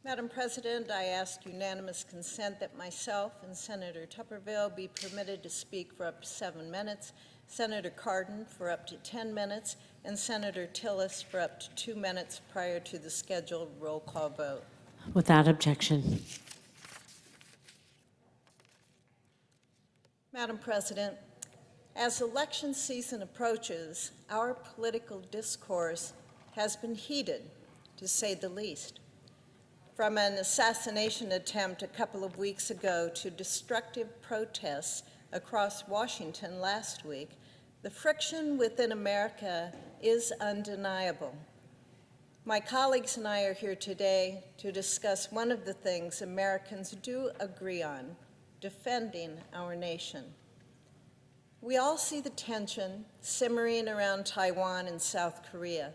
Madam President, I ask unanimous consent that myself and Senator Tupperville be permitted to speak for up to 7 minutes, Senator Cardin for up to 10 minutes, and Senator Tillis for up to 2 minutes prior to the scheduled roll call vote. Without objection. Madam President, as election season approaches, our political discourse has been heated, to say the least. From an assassination attempt a couple of weeks ago to destructive protests across Washington last week, the friction within America is undeniable. My colleagues and I are here today to discuss one of the things Americans do agree on: defending our nation. We all see the tension simmering around Taiwan and South Korea,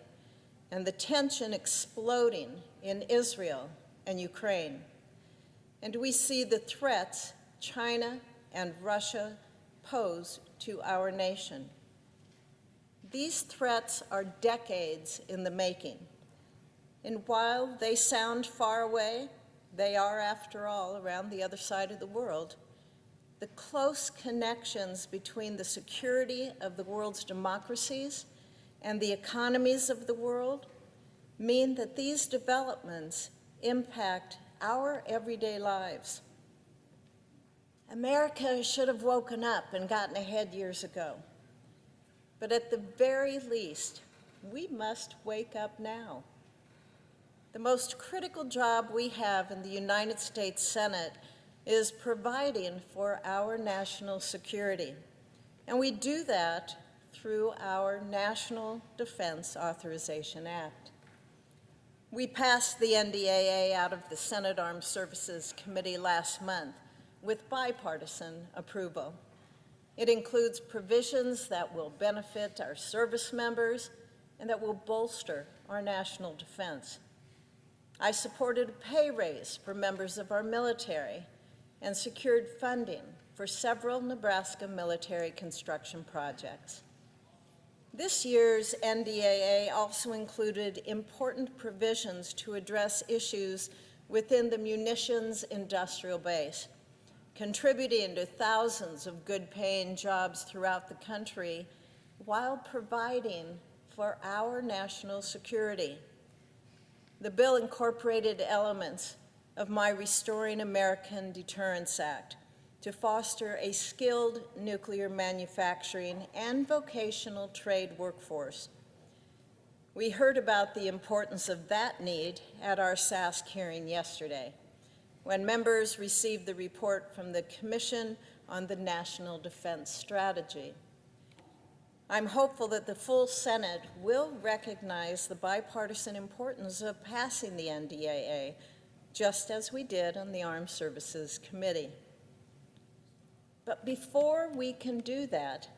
and the tension exploding in Israel and Ukraine. And we see the threats China and Russia pose to our nation. These threats are decades in the making. And while they sound far away, they are, after all, around the other side of the world. The close connections between the security of the world's democracies and the economies of the world mean that these developments impact our everyday lives. America should have woken up and gotten ahead years ago. But at the very least, we must wake up now. The most critical job we have in the United States Senate is providing for our national security. And we do that through our National Defense Authorization Act. We passed the NDAA out of the Senate Armed Services Committee last month with bipartisan approval. It includes provisions that will benefit our service members and that will bolster our national defense. I supported a pay raise for members of our military and secured funding for several Nebraska military construction projects. This year's NDAA also included important provisions to address issues within the munitions industrial base, contributing to thousands of good-paying jobs throughout the country while providing for our national security. The bill incorporated elements of my Restoring American Deterrence Act to foster a skilled nuclear manufacturing and vocational trade workforce. We heard about the importance of that need at our SASC hearing yesterday, when members received the report from the Commission on the National Defense Strategy. I'm hopeful that the full Senate will recognize the bipartisan importance of passing the NDAA, just as we did on the Armed Services Committee. But before we can do that,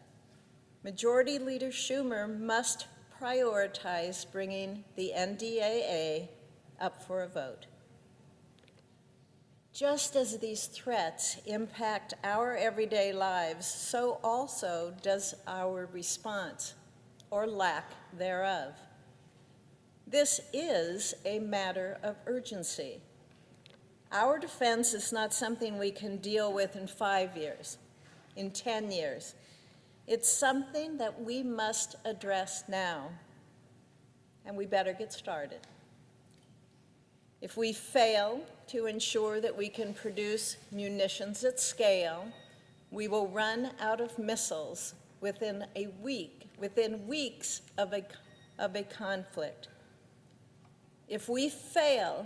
Majority Leader Schumer must prioritize bringing the NDAA up for a vote. Just as these threats impact our everyday lives, so also does our response, or lack thereof. This is a matter of urgency. Our defense is not something we can deal with in 5 years, in 10 years. It's something that we must address now, and we better get started. If we fail to ensure that we can produce munitions at scale, we will run out of missiles within weeks of a conflict. If we fail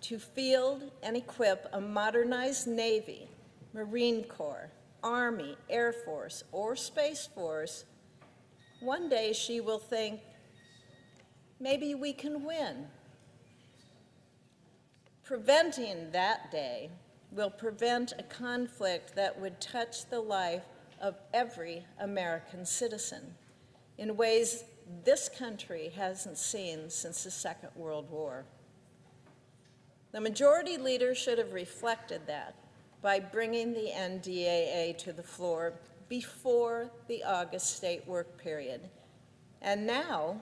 to field and equip a modernized Navy, Marine Corps, Army, Air Force, or Space Force, one day she will think, maybe we can win. Preventing that day will prevent a conflict that would touch the life of every American citizen in ways this country hasn't seen since the Second World War. The majority leader should have reflected that by bringing the NDAA to the floor before the August state work period. And now,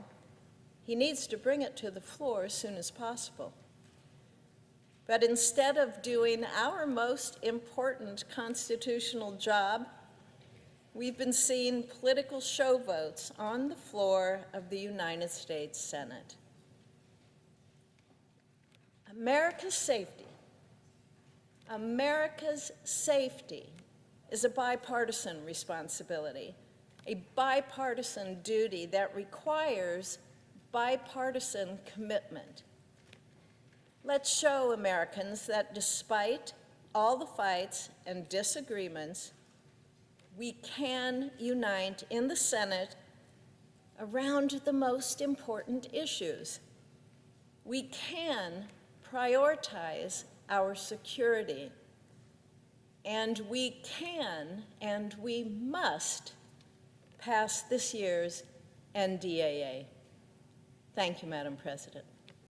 he needs to bring it to the floor as soon as possible. But instead of doing our most important constitutional job, we've been seeing political show votes on the floor of the United States Senate. America's safety is a bipartisan responsibility, a bipartisan duty that requires bipartisan commitment. Let's show Americans that despite all the fights and disagreements, we can unite in the Senate around the most important issues. We can prioritize our security, and we can and we must pass this year's NDAA. Thank you, Madam President.